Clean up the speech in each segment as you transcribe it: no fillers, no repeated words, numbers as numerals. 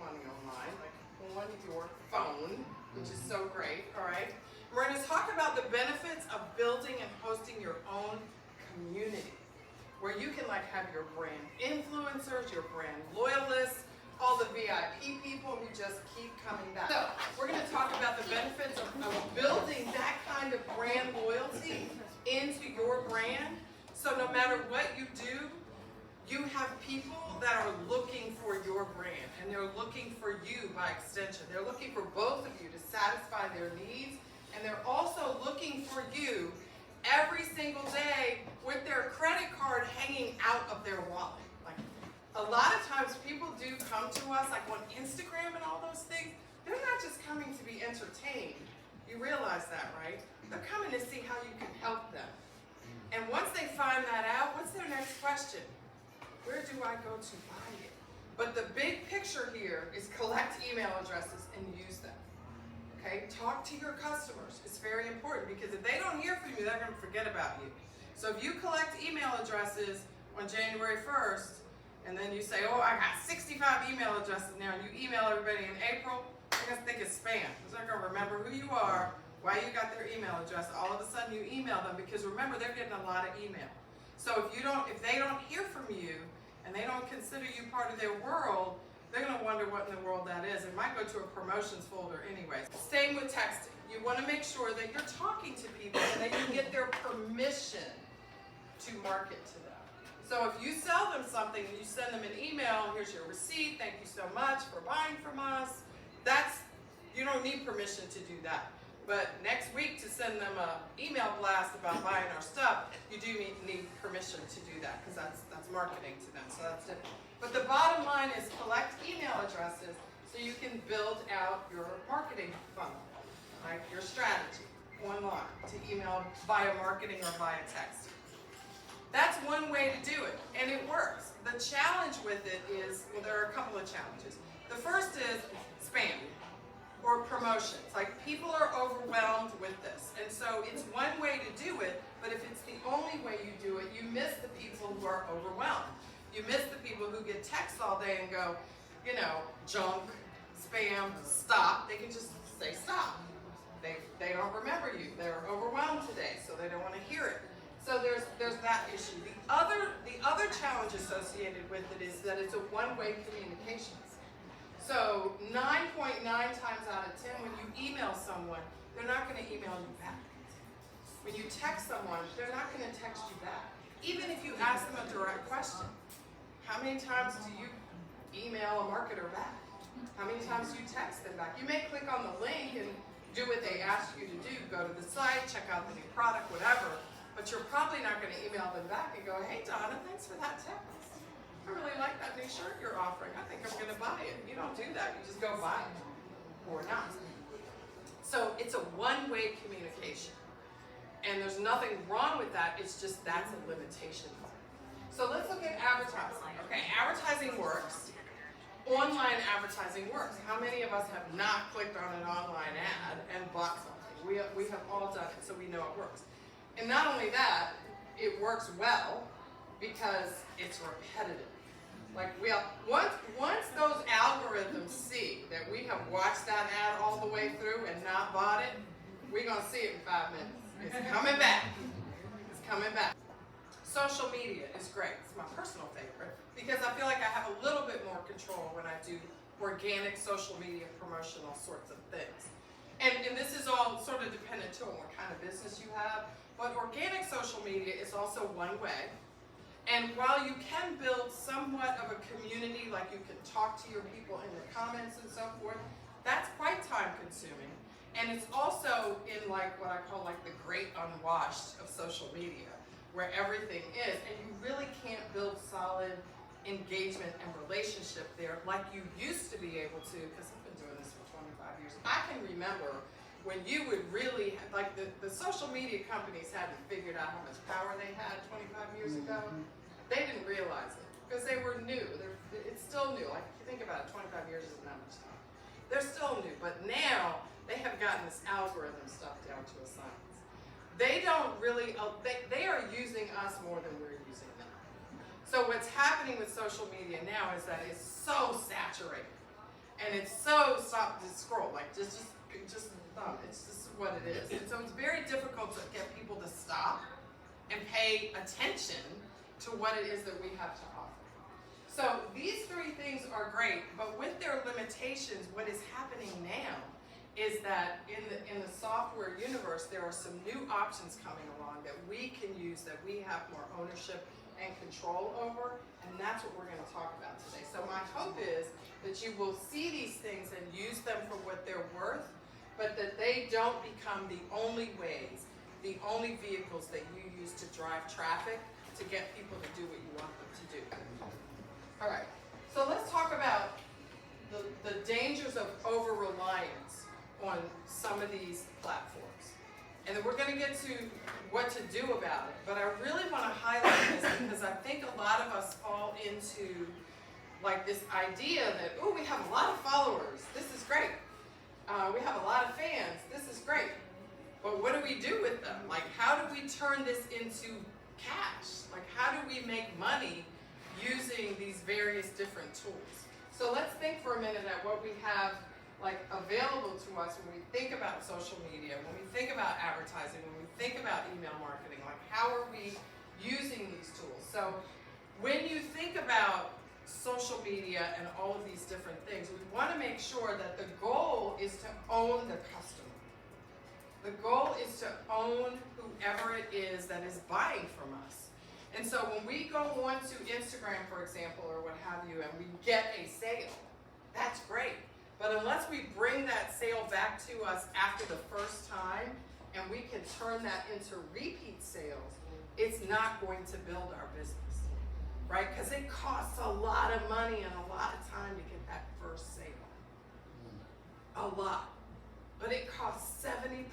money online, like on your phone, which is so great, all right? We're going to talk about the benefits of building and hosting your own community, where you can like have your brand influencers, your brand loyalists, all the VIP people who just keep coming back. So we're going to talk about the benefits of building that kind of brand loyalty into your brand. So no matter what you do, you have people that are looking for your brand, and they're looking for you by extension. They're looking for both of you to satisfy their needs, and they're also looking for you every single day with their credit card hanging out of their wallet. Like, a lot of times people do come to us, like on Instagram and all those things. They're not just coming to be entertained. You realize that, right? They're coming to see how you can help them. And once they find that out, what's their next question? Where do I go to buy it? But the big picture here is collect email addresses and use them. Okay? Talk to your customers. It's very important because if they don't hear from you, they're going to forget about you. So if you collect email addresses on January 1st, and then you say, oh, I got 65 email addresses now, and you email everybody in April, they're going to think it's spam. Because they're going to remember who you are, why you got their email address. All of a sudden you email them, because remember, they're getting a lot of email. So if they don't hear from you, and they don't consider you part of their world, they're going to wonder what in the world that is. It might go to a promotions folder anyway. Same with texting. You want to make sure that you're talking to people and that you get their permission to market to them. So if you sell them something and you send them an email, here's your receipt, thank you so much for buying from us, you don't need permission to do that. But next week to send them an email blast about buying our stuff, you do need permission to do that, because that's marketing to them, so that's different. But the bottom line is collect email addresses so you can build out your marketing funnel, like your strategy online to email via marketing or via text. That's one way to do it, and it works. The challenge with it is, well, there are a couple of challenges. The first is spam or promotions. Like, people are overwhelmed with this, and so it's one way to do it, but if it's the only way you do it, you miss the people who are overwhelmed. You miss the people who get texts all day and go, you know, junk, spam, stop. They can just say stop. They don't remember you. They're overwhelmed today, so they don't want to hear it. So there's that issue. The other challenge associated with it is that it's a one-way communication. So 9.9 times out of 10, when you email someone, they're not going to email you back. When you text someone, they're not going to text you back. Even if you ask them a direct question. How many times do you email a marketer back? How many times do you text them back? You may click on the link and do what they ask you to do. Go to the site, check out the new product, whatever. But you're probably not going to email them back and go, hey, Donna, thanks for that text. I really like that new shirt you're offering. I think I'm going to buy it. You don't do that. You just go buy it or not. So it's a one-way communication. And there's nothing wrong with that. It's just that's a limitation. So let's look at advertising. Okay, advertising works. Online advertising works. How many of us have not clicked on an online ad and bought something? We have all done it, so we know it works. And not only that, it works well because it's repetitive. Like, once those algorithms see that we have watched that ad all the way through and not bought it, we're going to see it in 5 minutes. It's coming back. It's coming back. Social media is great. It's my personal favorite because I feel like I have a little bit more control when I do organic social media promotional sorts of things. And this is all sort of dependent too on what kind of business you have. But organic social media is also one way. And while you can build somewhat of a community, like you can talk to your people in the comments and so forth, that's quite time consuming. And it's also in like what I call like the great unwashed of social media, where everything is, and you really can't build solid engagement and relationship there like you used to be able to, because I've been doing this for 25 years. I can remember when you would really, like the social media companies hadn't figured out how much power they had 25 years ago. They didn't realize it because they were new. It's still new. Like, if you think about it, 25 years isn't that much time. They're still new, but now they have gotten this algorithm stuff down to a science. They don't really, they are using us more than we're using them. So what's happening with social media now is that it's so saturated. And it's so stop, just scroll, like just thumb. It's just what it is. And so it's very difficult to get people to stop and pay attention to what it is that we have to offer. So these three things are great, but with their limitations, what is happening now is that in the software universe, there are some new options coming along that we can use, that we have more ownership and control over, and that's what we're going to talk about today. So my hope is that you will see these things and use them for what they're worth, but that they don't become the only ways, the only vehicles that you use to drive traffic, to get people to do what you want them to do. All right, so let's talk about the dangers of over-reliance on some of these platforms. And then we're going to get to what to do about it. But I really want to highlight this because I think a lot of us fall into like this idea that, oh, we have a lot of followers. This is great. We have a lot of fans. This is great. But what do we do with them? Like, how do we turn this into cash? Like, how do we make money using these various different tools? So let's think for a minute at what we have like available to us when we think about social media, when we think about advertising, when we think about email marketing, like how are we using these tools? So when you think about social media and all of these different things, we want to make sure that the goal is to own the customer. The goal is to own whoever it is that is buying from us. And so when we go onto Instagram, for example, or what have you, and we get a sale, that's great. But unless we bring that sale back to us after the first time, and we can turn that into repeat sales, it's not going to build our business, right? Because it costs a lot of money and a lot of time to get that first sale. A lot. But it costs 70%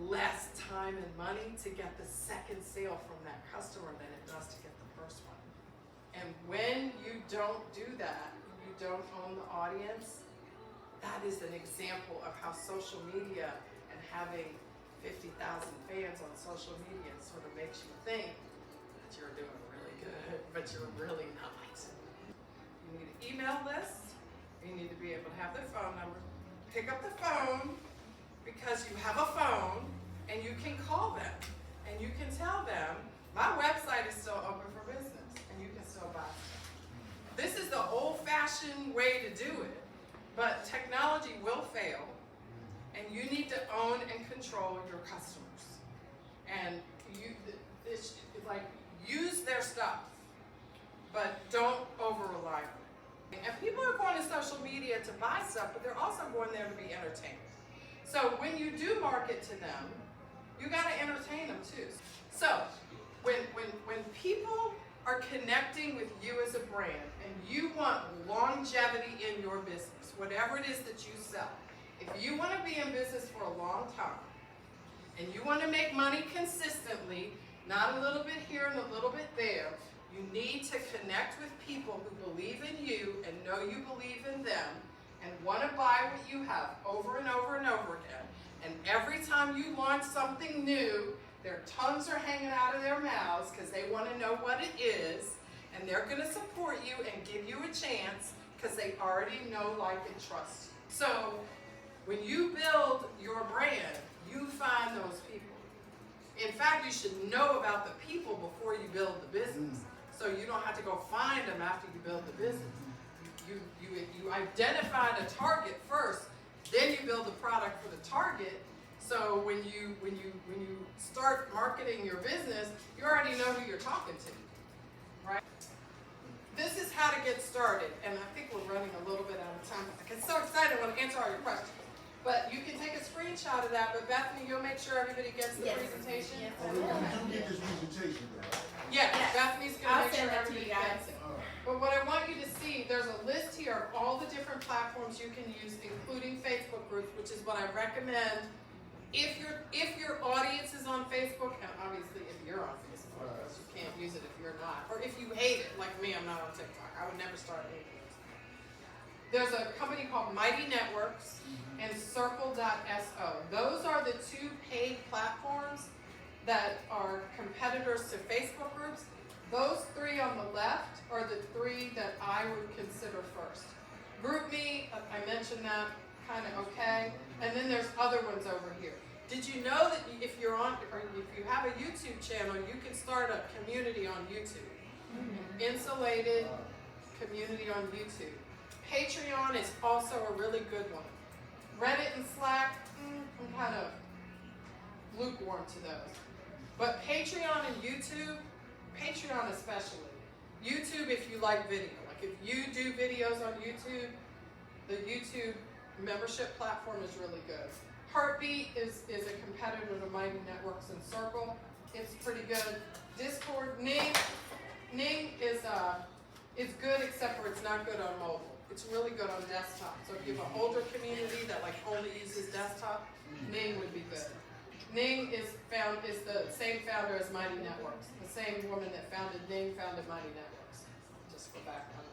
less time and money to get the second sale from that customer than it does to get the first one. And when you don't do that, you don't own the audience, that is an example of how social media and having 50,000 fans on social media sort of makes you think that you're doing really good, but you're really not. You need an email list, you need to be able to have their phone number, pick up the phone, because you have a phone and you can call them and you can tell them, my website is still open for business and you can still buy stuff. This is the old-fashioned way to do it, but technology will fail and you need to own and control your customers. And use their stuff, but don't over-rely on it. And people are going to social media to buy stuff, but they're also going there to be entertained. So when you do market to them, you got to entertain them too. So when people are connecting with you as a brand and you want longevity in your business, whatever it is that you sell, if you want to be in business for a long time and you want to make money consistently, not a little bit here and a little bit there, you need to connect with people who believe in you and know you believe in them and want to buy what you have over and over and over again. And every time you launch something new, their tongues are hanging out of their mouths because they want to know what it is, and they're going to support you and give you a chance because they already know, like, and trust you. So when you build your brand, you find those people. In fact, you should know about the people before you build the business. So you don't have to go find them after you build the business. You identify the target first, then you build the product for the target. So when you start marketing your business, you already know who you're talking to, right? This is how to get started, and I think we're running a little bit out of time. I get so excited when I answer all your questions. But you can take a screenshot of that, but Bethany, you'll make sure everybody gets the presentation? Yes. Oh, we do get this presentation, though. Yeah, Bethany's gonna make sure I'll send that to everybody you guys. gets it. But what I want you to see, there's a list here of all the different platforms you can use, including Facebook groups, which is what I recommend if your audience is on Facebook, and obviously if you're on Facebook, because you can't use it if you're not, or if you hate it, like me, I'm not on TikTok. I would never start hating it. There's a company called Mighty Networks and Circle.so. Those are the two paid platforms that are competitors to Facebook groups. Those three on the left are the three that I would consider first. GroupMe mention that, kind of okay. And then there's other ones over here. Did you know that if you're on, or if you have a YouTube channel, you can start a community on YouTube? Insulated community on YouTube. Patreon is also a really good one. Reddit and Slack, I'm kind of lukewarm to those. But Patreon and YouTube, Patreon especially. YouTube if you like video. Like if you do videos on YouTube, the YouTube membership platform is really good. Heartbeat is a competitor to Mighty Networks and Circle. It's pretty good. Discord, Ning is good except for it's not good on mobile. It's really good on desktop. So if you have an older community that like only uses desktop, Ning would be good. Ning is the same founder as Mighty Networks. The same woman that founded Ning founded Mighty Networks. Just for background